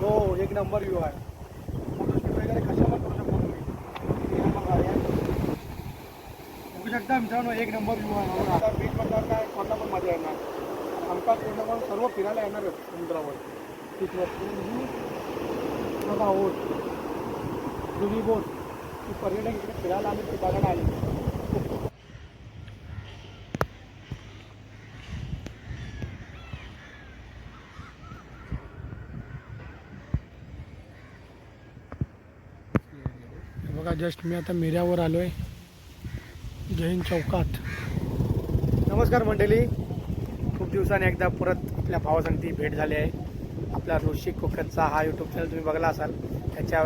हो एक number view आहे. फोटोशूट वगैरे कशावर करू शकतो तुम्ही. हे बघा हे. बघू शकता मित्रांनो एक नंबर व्ह्यू आहे. बघा आता बीचवर काय कोणता पण मजा येणार. आमचा पूर्ण पण सर्व फिरायला येणार समुद्रावर. बीचवर बघा बोट जुनी बोट ती पर्यटक इकडे फिरायला आले ते बघायला आले. बघा जस्ट मी आता मिऱ्यावर आलो आहे जैन चौकात. नमस्कार मंडळी, खूप दिवसांनी एकदा परत आपल्या भावासंगती भेट झाली आहे. आपला ऋषी कोकणचा हा यूट्यूब चॅनल तुम्ही बघला असाल. त्याच्या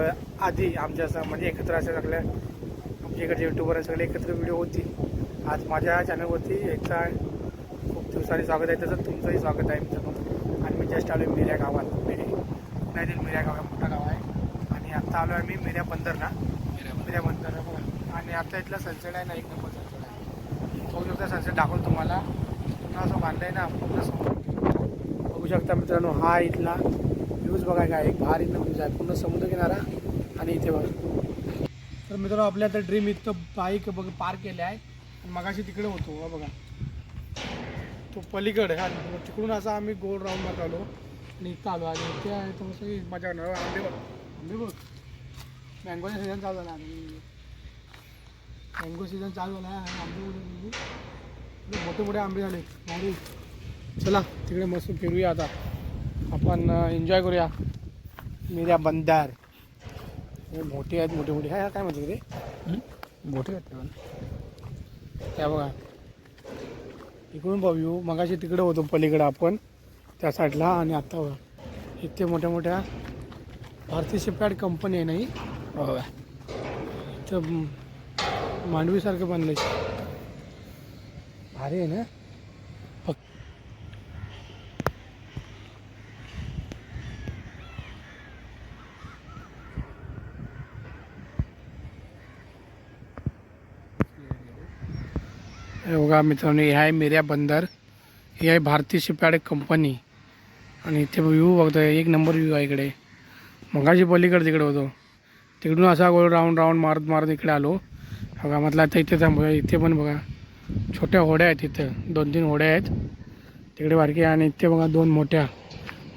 आधी आमच्या म्हणजे एकत्र असे सगळे आमच्या इकडचे यूट्यूबर सगळे एकत्र व्हिडिओ होती. आज माझ्या चॅनलवरती एकचा खूप दिवसांनी स्वागत आहे. तसं तुमचंही स्वागत आहे मित्रांनो. आणि मी जस्ट आलो मिऱ्या गावात. पुण्यातील मिऱ्या गाव मोठा गाव आहे. आणि आत्ता आलो आहे मी मिऱ्या बंदरला. मिऱ्या बंदर बघा. आणि आता इथला सनसेट आहे ना एक नंबर सनसेट आहे. बघू शकता सनसेट दाखवतो तुम्हाला. पुन्हा असं बांधलं आहे ना पूर्ण बघू शकता मित्रांनो. हा इथला व्ह्यूज बघा काय एक भारी व्ह्यूज आहे. पूर्ण समुद्र किनारा आणि इथे बघा. तर मित्रांनो आपल्या आता ड्रीम इथं बाईक बघ पार्क केले आहे. आणि मगाशी तिकडे होतो बघा तो पलीकडे. आणि तिकडून असा आम्ही गोल राऊंड मारत आलो आणि इथं आलो. आणि इथे आहे तर मस्त मजा करणार. आंबे बघ आंबे बघ. मँगोचा सीझन चालू झाला आणि मँगो सीझन चालू झाला आहे. आंबे मोठे मोठे आंबे झाले भारी. चला तिकडे मस्त फिरूया आता आपण एन्जॉय करूया. मिऱ्या बंदर मोठे आहेत मोठे मोठे काय म्हणते ते मोठे आहेत त्या बघा. इकडून बघू मगाशी तिकडे होतो पलीकडे आपण त्या साईडला. आणि आता बघा इथे मोठ्या मोठ्या भारतीय शिपयार्ड कंपनी आहे नाही इथं मांडवीसारखं बनलं भारी आहे ना. हे बघा मित्रांनो हे आहे मिऱ्या बंदर. हे आहे भारतीय शिपयार्ड कंपनी. आणि इथे व्ह्यू बघतोय एक नंबर व्ह्यू आहे इकडे. मगाशी पलीकडे तिकडे होतो तिकडून असा गोल राऊंड राऊंड मारत मारत इकडे आलो बघा. म्हटलं आता इथे थांबूया. इथे पण बघा छोट्या होड्या आहेत. इथं 2-3 होड्या आहेत तिकडे बारकी. आणि इथे बघा 2 मोठ्या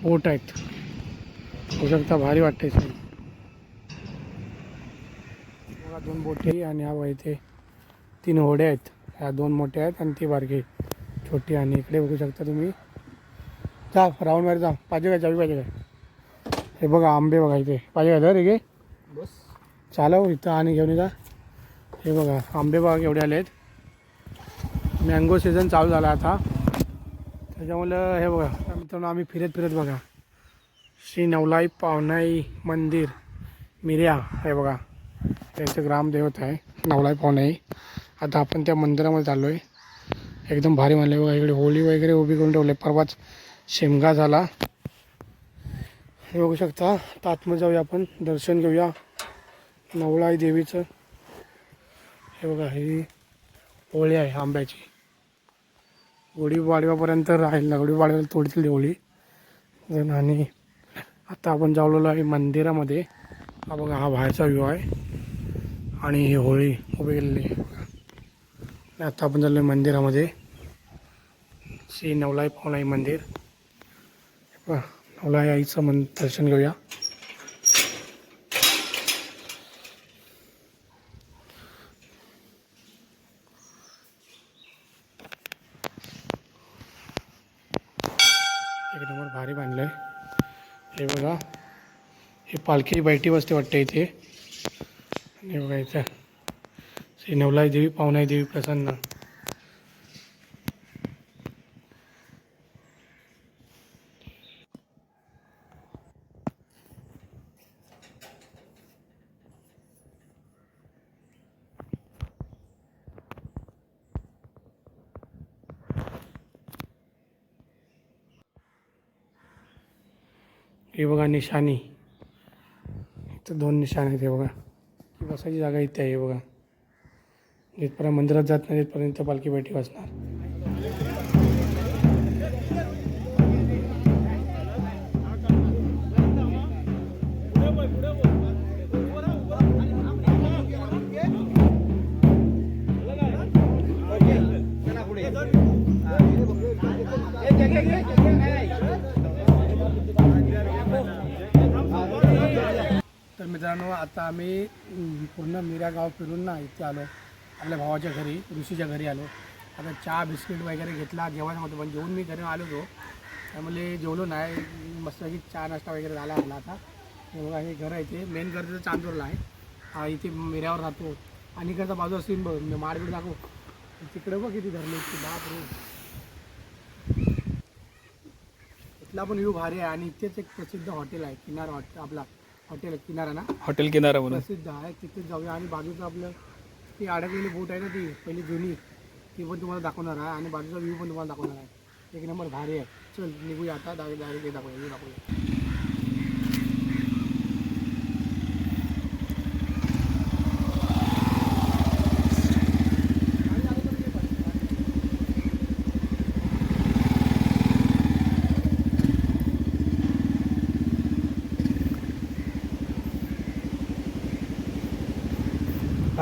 बोट आहेत. होऊ शकता भारी वाटते बघा 2 बोटी. आणि हा बघा इथे 3 होड्या आहेत. ह्या 2 मोठ्या आहेत आणि ती बारकी छोटी. आणि इकडे बघू शकता तुम्ही. जा राऊंड मारे जा. पाहिजे काय चावी पाहिजे काय. हे बघा आंबे बघा इथे पाहिजे काय. रे गे बस चालव इथं आणि घेऊन जा. हे बघा आंबे बघा केवढे आले आहेत. मँगो सीझन चालू झाला आता त्याच्यामुळं. हे बघा मित्रांनो आम्ही फिरत फिरत बघा श्री नवलाई पावनाई मंदिर मिऱ्या. हे बघा त्यांचं ग्रामदेवत आहे नवलाई पावनाई. आता आपण त्या मंदिरामध्ये चाललो आहे. एकदम भारी म्हणले बघा. इकडे होळी वगैरे उभी करून ठेवले. परवाच शेमगा झाला. हे बघू शकता. आता आतमध्ये जाऊया आपण दर्शन घेऊया नवलाई देवीचं. हे बघा ही होळी आहे आंब्याची. गुढीपाडव्यापर्यंत राहील. गुढीपाडव्याला तोडतील होळी. आणि आता आपण जावलेलो आहे मंदिरामध्ये. हा बघा हा बाहेरचा व्ह्यू आहे. आणि ही होळी उभी केलेली आहे. आता आपण चाललो आहे मंदिरामध्ये श्री नवलाई पावनाई मंदिर. नवलाई आईचं दर्शन घेऊया. एक नंबर भारी बांधलं आहे. हे बघा हे पालखी बैठी बसते वाटते इथे. आणि बघा इथं श्री नवलाई देवी पावनाई देवी प्रसन्न. हे बघा निशाणी. इथं 2 निशाण आहेत. हे बघा ही बसायची जागा इथे आहे. बघा जिथपर्यंत मंदिरात जात नाही तिथपर्यंत पालखी बैठी बसणार. तर मित्रांनो आता आम्ही पूर्ण मीरा गाव फिरून ना इथे आलो आपल्या भावाच्या घरी ऋषीच्या घरी आलो. आता चहा बिस्किट वगैरे घेतला जेवणामध्ये पण जेवून मी घरी आलो होतो त्यामुळे जेवलो नाही मस्तपैकी चहा नाश्ता वगैरे झाला आपला. आता हे बघा हे घर आहे ते मेन घर तर चांदूरला आहे. हा इथे मिऱ्यावर राहतो आणि इकडचा बाजूला सीन बघ मी मार्केट दाखवू तिकडे बघ किती धरले बाप रे. इथला पण व्ह्यू भारी आहे आणि इथेच एक प्रसिद्ध हॉटेल आहे किनारा आपला हॉटेल किनारा ना हॉटेल किनारा म्हणून प्रसिद्ध आहे तिथे जाऊया. आणि बाजूचं आपलं ती अडकलेली बोट आहे ना ती पहिली जुनी ती पण तुम्हाला दाखवणार आहे आणि बाजूचा व्ह्यू पण तुम्हाला दाखवणार आहे. एक नंबर भारी आहे. चल निघूया आता डायरेक्ट दाखवूया व्ह्यू दाखवूया.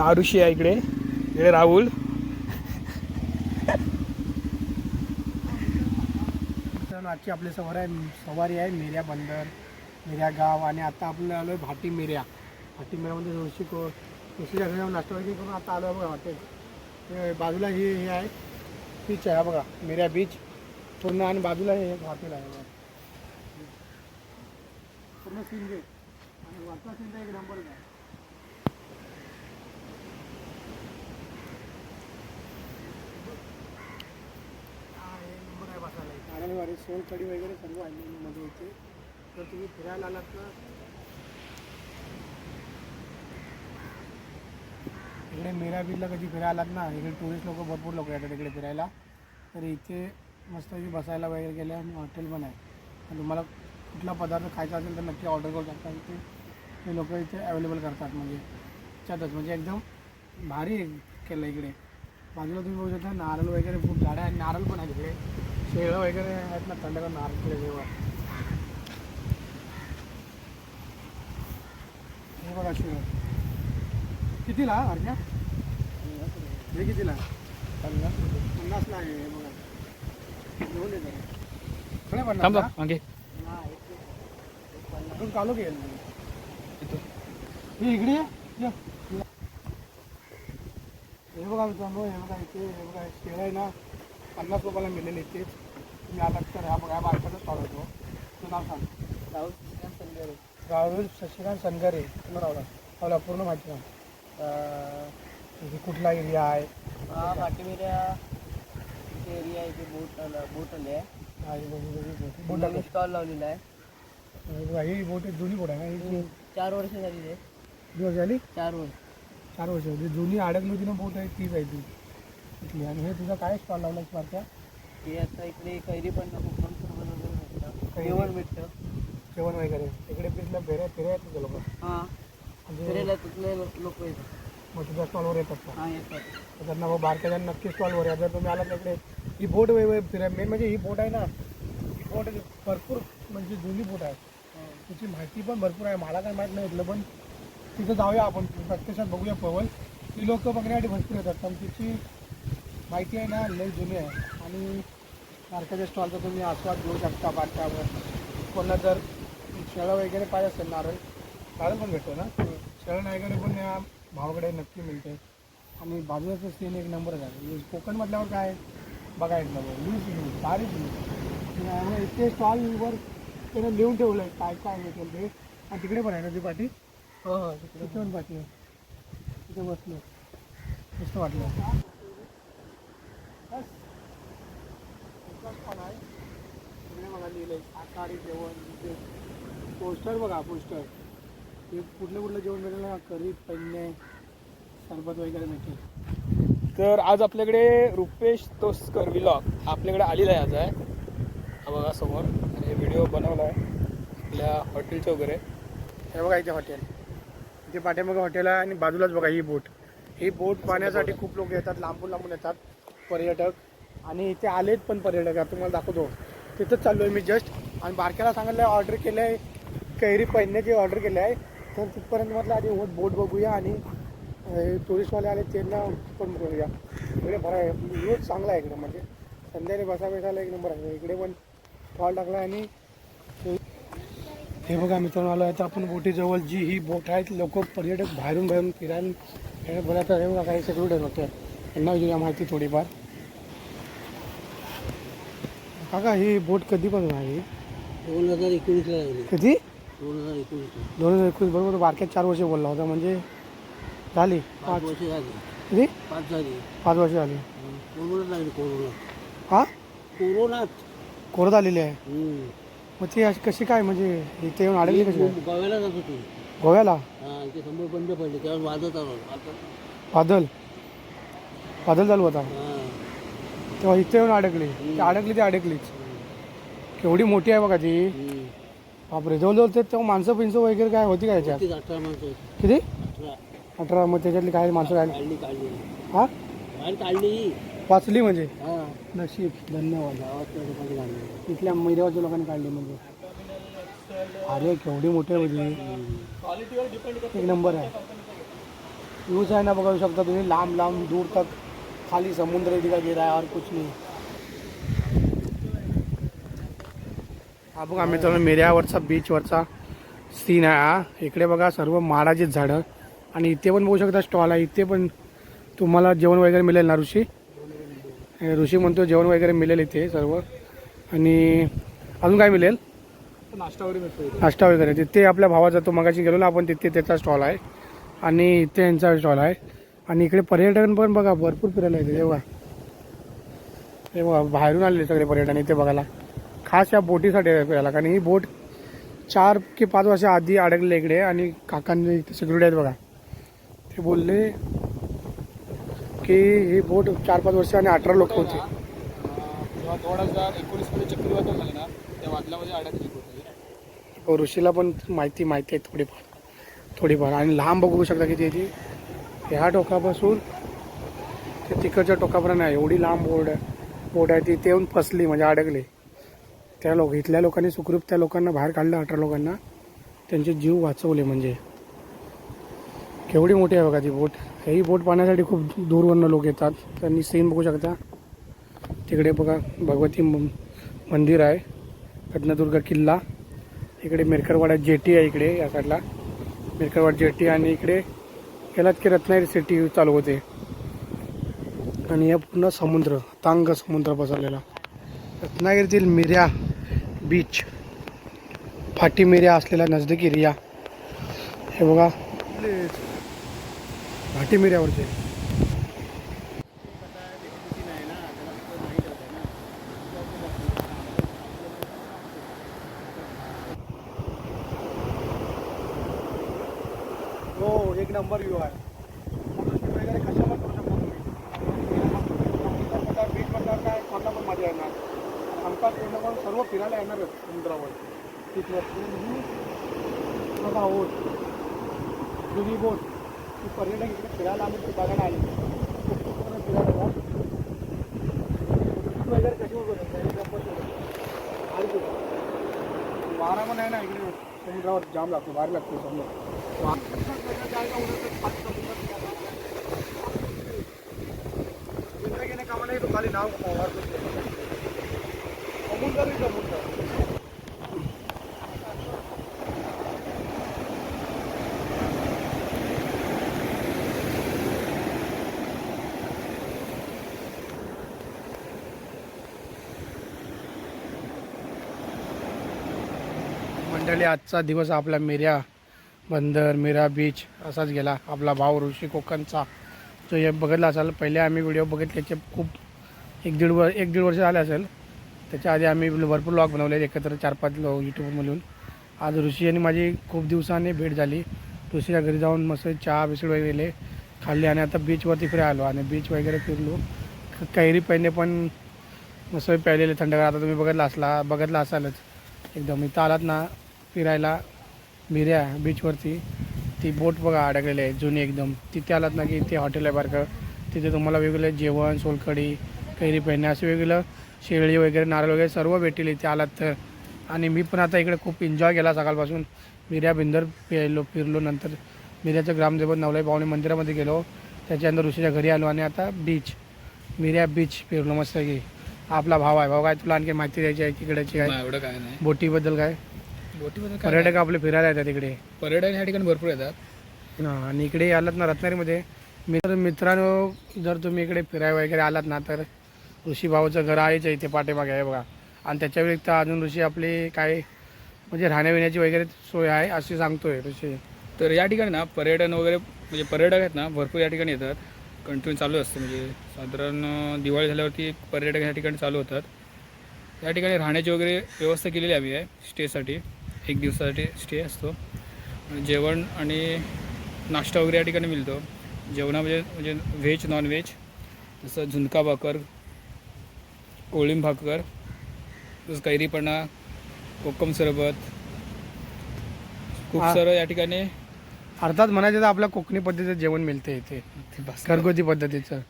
आरुषी आहे इकडे राहुल. आजची आपली सवारी आहे मिऱ्या बंदर मिऱ्या गाव आणि आता आपलं आलो आहे भाटी मिऱ्यामध्ये ऋषीच्या घरी नाश्ता वगैरे करून आता आलो आहे बघा हॉटेल. बाजूला हे आहे बीच आहे बघा मिऱ्या बीच पूर्ण आणि बाजूला हे हॉटेल आहे बघा पूर्ण सीन घे आणि वरचा सीन तर एक नंबरच आहे. नारळवाडी सोलकढी वगैरे सर्व आहे मध्ये होते. तर तुम्ही फिरायला आलात तर इकडे मीरा बीचला कधी फिरायला आलात ना इकडे टुरिस्ट लोक भरपूर लोक येतात इकडे फिरायला. तर इथे मस्तपैकी बसायला वगैरे गेले आणि हॉटेल पण आहे. आणि तुम्हाला कुठला पदार्थ खायचा असेल तर नक्की ऑर्डर करू शकता. इथे ते लोक इथे अवेलेबल करतात म्हणजे त्याच्यातच म्हणजे एकदम भारी केलं इकडे. बाजूला तुम्ही बघू शकता नारळ वगैरे खूप झाडं आहे नारळ पण आहे तिकडे शेळं वगैरे आहेत ना थंडगार नारळ जेव्हा हे बघा शेळं कितीला अर्ध्या हे कितीला 50 आहे हे बघा घेऊन येतो खरं पण मागे अजून कालो घेईल हे इकडे ये. हे बघा मित्रांनो हे बघा इथे हे बघा शेळं आहे ना 50 रुपयाला मिळेल इथेच. तुम्ही आलात तर हा बघा बायकाचा स्टॉल होतो. तुझं नाव सांग. राहुल शशिकांत सनगरे पूर्ण रावला पूर्ण माहिती सांग. कुठला एरिया आहे हा भाटीमेऱ्या एरिया आहे ते बोट आले आहे स्टॉल लावलेला आहे. ही बोट जुनी बोट आहे ना ही 4 वर्ष झाली ते दिवस झाली 4 वर्ष 4 वर्ष जी जुनी अडकली होती ना बोट आहे तीच आहे ती इथली. आणि हे तुझा काय स्टॉल लावला मारच्या ते आता इकडे कैरी पण कोकण सरबत वगैरे भेटतं जेवण भेटतं जेवण वगैरे इकडे पिसला फिरायला तुझं लोक हां फिरायला तिथले लोक येतात. मग तुझ्या स्टॉलवर येतात का हां येतात. त्यांना मग बारक्याच्या नक्की स्टॉलवर या. जर तुम्ही आलात इकडे ही बोट फिराय मेन म्हणजे ही बोट आहे ना ही बोट भरपूर म्हणजे जुनी बोट आहे. त्याची माहिती पण भरपूर आहे मला काय माहीत नाही इथलं पण तिथं जाऊया आपण प्रत्यक्षात बघूया पवल. ती लोक बघण्यासाठी भरपूर येतात पण तिची माहिती आहे ना लई जुनी आहे. आणि बारक्याच्या स्टॉलचा तुम्ही आस्वाद घेऊ शकता बारक्यावर. कोणाला जर शेळं वगैरे पाहिजे असेल नारळ पण भेटतो ना शेळण वगैरे पण या भावाकडे नक्की मिळते. आणि बाजूचं सीन एक नंबरच आहे. कोकण म्हटल्यावर काय बघायचं न्यूज भारीच न्यूज इथे स्टॉलवर त्यानं लिहून ठेवलं आहे काय काय भेटेल ते. आणि तिकडे पण आहे ना ती पाठी हो हो तिथे पण पाठी आहे तिथे बसलो मस्त वाटलं. बस पण आहे तिकडे मला लिहिलं आहे शाकाहारी जेवण पोस्टर बघा पोस्टर हे कुठलं जेवण भेटेल ना करी पन्ने सरबत वगैरे भेटेल. तर आज आपल्याकडे रुपेश तोस्कर व्लॉग आपल्याकडे आलेला आहे. आज आहे हा बघा समोर आणि हे व्हिडिओ बनवला आहे आपल्या हॉटेलचं वगैरे. हे बघा इथे हॉटेल इथे पाठीमागं हॉटेल आहे आणि बाजूलाच बघा ही बोट पाहण्यासाठी खूप लोक येतात लांबून येतात पर्यटक. आणि इथे आलेत पण पर्यटक तुम्हाला दाखवतो तिथंच चाललो आहे मी जस्ट. आणि बारक्याला सांगितलं ऑर्डर केलं आहे कैरी पहिण्याची ऑर्डर केली आहे तर तिथपर्यंत म्हटलं आधी बोट बघूया आणि टुरिस्टवाले आले त्यांना पण बघूया. इकडे बरं आहे, व्ह्यूज चांगला आहे इकडे, म्हणजे संध्याकाळी बसायला एक नंबर आहे. इकडे पण फॉल टाकला आणि हे बघा मित्रांनो आलो आहे तर आपण बोटीजवळ जी ही बोट आहे लोक पर्यटक बाहेरून फिरायला बघा. हे बघा काही सेक्युरिटी होतं यांना विचारूया माहिती थोडीफार. काका ही बोट कधीपासून आहे? 2019ला लागली. कधी? 2019 2021 बरोबर. बारक्यात 4 वर्ष बोलला होता, म्हणजे झाली 5 वर्ष झाली. किती? 5 झाली. 5 वर्ष झाली. कोरोनात लागली. हा कोरोनात. कोरत आलेली आहे. मग ती अशी कशी काय, म्हणजे इथे येऊन अडकली कशी काय? गोव्याला जात होती. गोव्याला? हा, इथे समोर बंद पडले तेव्हा वाजत आलो. बादल चालू होता हा. तेव्हा इथे येऊन अडकली. ती अडकलीच. केवढी मोठी आहे बघा ती. बापरे. जवळजवळ ते तेव्हा माणसं वगैरे काय होती काय याच्यात? 18 माणसं होती. किती? 18. 18. मग त्याच्यातली काही माणसं काढली. हा बाहेर काढली. वाचली म्हणजे? हा. नशीब. धन्यवाद. गावातल्या लोकांनी काढली. इथल्या मैदावाच्या लोकांनी काढली म्हणजे. अरे केवढी मोठी आहे म्हणजे. एक नंबर आहे. व्ह्यूज आहे ना, बघू शकता तुम्ही. लांब दूर तक खाली समुद्र दिखाई दे रहा है और कुछ नहीं. हा बघा मित्रांनो मिऱ्यावरचा बीचवरचा सीन आहे हा. इकडे बघा सर्व माडाची झाडं आणि इथे पण बघू शकता स्टॉल आहे. इथे पण तुम्हाला जेवण वगैरे मिळेल ना. ऋषी म्हणतो जेवण वगैरे मिळेल इथे सर्व. आणि अजून काय मिळेल? नाश्ता वगैरे तिथे आपल्या भावाचा, तो मगाशी गेलो ना आपण, तिथे त्याचा स्टॉल आहे आणि इथे यांचा स्टॉल आहे. आणि इकडे पर्यटन पण बघा भरपूर फिरायला येते. हे बघा बाहेरून आलेले सगळे पर्यटन इथे बघायला, खास या बोटीसाठी फिरायला. कारण ही बोट 4 की 5 वर्ष आधी अडकले इकडे. आणि काकांनी इथे सिक्युरिटी आहेत बघा, ते बोलले की ही बोट 4-5 वर्ष आणि 18 लोक होते. जेव्हा 2019 मध्ये चक्रीवादळ झालं ना, त्या वादळामध्ये अडकली होती. ऋषीला पण माहिती आहे थोडीफार. आणि लांब बघू शकता की ती ह्या टोकापासून ते तिकडच्या टोकापर्यंत आहे. एवढी लांब बोट आहे ती. ते येऊन फसली म्हणजे अडकली. इथल्या लोकांनी सुखरूप त्या लोकांना बाहेर काढलं. 18 लोकांना त्यांचे जीव वाचवले. म्हणजे केवढी मोठी आहे बघा ती बोट. ही बोट पाहण्यासाठी खूप दूरवरनं लोक येतात. त्यांनी सीन बघू शकता. तिकडे बघा भगवती मंदिर आहे, रत्नदुर्ग किल्ला. इकडे मिरकरवाडा जेटी आहे इकडे या साईडला, मिरकरवाडा जेटी. आणि इकडे गेलात की रत्नागिरी सिटी चालू होते. आणि या पूर्ण समुद्र, तांग समुद्र पसरलेला. रत्नागिरीतील मिऱ्या बीच, फाटी मिऱ्या असलेला नजदीक एरिया. हे बघा फाटी मिऱ्यावरचे. हो एक नंबर व्ह्यू आहे. वगैरे कशावर करू शकता तुम्ही. बीच म्हटल्यावर काय कोणता पण मजा येणार. आमचा पूर्ण करून सर्व फिरायला येणारच समुद्रावर. तिथलं बघा बोट, जुनी बोट. ती पर्यटक इकडे फिरायला आले, ते बघायला आले. फिरायला वगैरे कशी वारा पण आहे ना इकडे समुद्रावर, जाम लागतो, बाहेर लागतो समुद्र. जिंदगी कामा नाही तो खाली नाव समुद्र. मंडळी आजचा दिवस आपला मिऱ्या बंदर, मिरा बीच असाच गेला. आपला भाऊ ऋषी कोकणचा जो हे बघितला असाल, पहिले आम्ही व्हिडिओ बघितले त्याचे खूप 1-1.5 वर्ष झाले असेल. त्याच्या आधी आम्ही भरपूर व्लॉग बनवले एकत्र 4-5 लोक यूट्यूब मिळून. आज ऋषी आणि माझी खूप दिवसांनी भेट झाली. ऋषीच्या घरी जाऊन मस्त चहा बिस्किट वगैरे खाल्ले आणि आता बीचवरती फिरायला आलो आणि बीच वगैरे फिरलो. कैरी पेने पण मस्त प्यायलेले थंडगार. आता तुम्ही बघितला असालच. एकदम इथं आलात ना फिरायला मिऱ्या बीचवरती, ती बोट बघा अडकलेली आहे जुनी एकदम. तिथे आलात ना की ते हॉटेल आहे बारकं. तिथे तुम्हाला वेगवेगळे जेवण, सोलकढी, कैरी पेने असे वेगवेगळं शेळी वगैरे, नारळ वगैरे सर्व भेटेल इथे आलात तर. आणि मी पण आता इकडे खूप एन्जॉय केला सकाळपासून. मिऱ्या बिंदर फिरलो. नंतर मिऱ्याचं ग्रामदेवत नवलाई पावणे मंदिरामध्ये गेलो. त्याच्यानंतर ऋषीच्या घरी आलो आणि आता मिऱ्या बीच फिरलो मस्त की. आपला भाव आहे. भाऊ काय तुला आणखी माहिती द्यायची आहे तिकडेची काय? नाही, एवढं काय नाही. बोटीबद्दल काय? बोटीबद्दल काय पर्यटक आपले फिरायला येतात इकडे. पर्यटन ह्या ठिकाणी भरपूर येतात. हां, आणि इकडे आलात ना रत्नागिरीमध्ये मित्रांनो, जर तुम्ही इकडे फिरायला वगैरे आलात ना तर ऋषी भाऊचं घर आहेच आहे इथे पाठीमागे आहे बघा. आणि त्याच्या व्यतिरिक्त अजून ऋषी आपली काय म्हणजे राहण्यापिण्याची वगैरे सोय आहे अशी सांगतोय ऋषी. तर या ठिकाणी ना पर्यटन वगैरे म्हणजे पर्यटक आहेत ना भरपूर या ठिकाणी येतात. कंटिन्यू चालू असतं म्हणजे साधारण दिवाळी झाल्यावरती पर्यटक या ठिकाणी चालू होतात. या ठिकाणी राहण्याची वगैरे व्यवस्था केलेली आम्ही आहे स्टेसाठी. 1 दिवसासाठी स्टे असतो. जेवण आणि नाश्ता वगैरे या ठिकाणी मिळतो. जेवणामध्ये म्हणजे व्हेज नॉन व्हेज जसं झुणका भाकर, कोळंबी भाकर, तसंच कैरीपणा, कोकम सरबत खूप सारं या ठिकाणी. अर्थात म्हणायचं तर आपल्या कोकणी पद्धतीचं जेवण मिळते इथे घरगुती पद्धतीचं.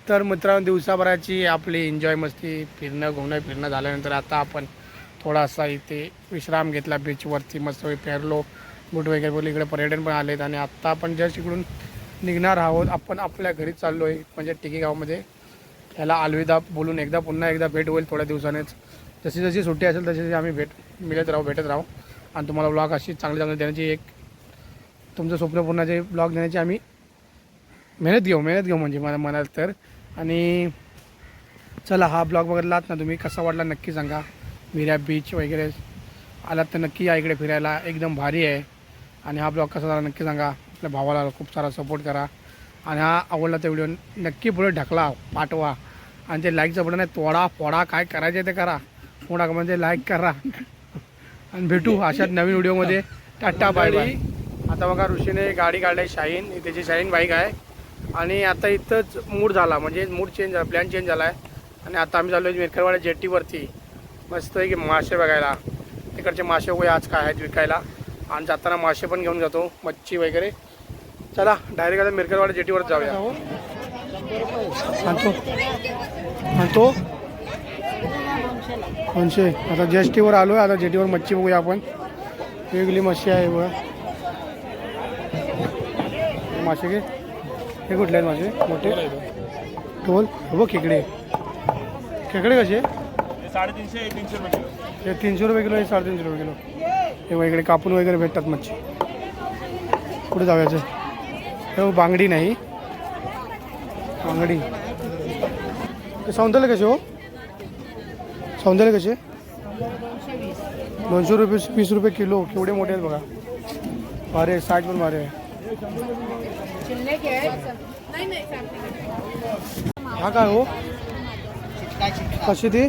तर मित्रांनो दिवसाभराची आपली एन्जॉय मस्ती फिरणं झाल्यानंतर आता आपण थोडासा इथे विश्राम घेतला बीचवरती. मस्त फिरलो, बोट वगैरे बोलले. इकडे पर्यटन पण आलेत आणि आत्ता आपण जस्ट इकडून निघणार आहोत. आपण आपल्या घरी चाललो आहे म्हणजे टिकी गावमध्ये. त्याला अलविदा बोलून पुन्हा एकदा भेट होईल थोड्या दिवसानेच. जशी जशी सुट्टी असेल तशी आम्ही भेटत राहू आणि तुम्हाला ब्लॉग अशी चांगले देण्याची एक तुमचं स्वप्न पूर्णाचे ब्लॉग देण्याची आम्ही मेहनत घेऊ म्हणजे मला म्हणाल तर. आणि चला हा ब्लॉग बघितलात ना तुम्ही कसा वाटला नक्की सांगा. मिऱ्या बीच वगैरे आलात तर नक्की या इकडे फिरायला, एकदम भारी आहे. आणि हा ब्लॉग कसा झाला नक्की सांगा. आपल्या भावाला खूप सारा सपोर्ट करा आणि हा आवडला तर व्हिडिओ नक्की पुढे ढकला पाठवा. आणि ते लाईकचं बटन आहे फोडा काय करायचं ते करा. फोडा म्हणजे लाईक करा. आणि भेटू अशात नवीन व्हिडिओमध्ये. Tata bye bye. आता बघा ऋषीने गाडी काढली शाहीन, त्याची शाहीन बाईक आहे. आणि आता इथंच मूड झाला म्हणजे प्लॅन चेंज झाला आहे. आणि आता आम्ही चाललो मेरकरवाड्या जेटीवरती मस्त आहे की मासे बघायला. तिकडचे मासे वगैरे आज काय आहेत विकायला आणि जाताना मासे पण घेऊन जातो, मच्छी वगैरे. चला डायरेक्ट आता मेरकरवाड्या जेटीवर जाऊया. आणतो 200. आता जेटीवर आलो आहे. आता जेटीवर मच्छी बघूया आपण. वेगळी मच्छी आहे बघा. मासे घे. हे कुठले आहेत मासे मोठे? टोल बघ खेकडे कसे? 350-300 रुपये किलो. हे 300 रुपये किलो, हे 350 रुपये किलो. हे वगैरे कापून वगैरे भेटतात मच्छी. कुठे जाऊयाचं? हे बांगडी नाही, बांगडी. सौंदर्य कसे हो? सौंदर्य कसे? 200 रुपये 20 रुपये किलो. केवढे मोठे आहेत बघा. भारी आहे, साईज पण भारी आहे. हा काय हो? कशी ती?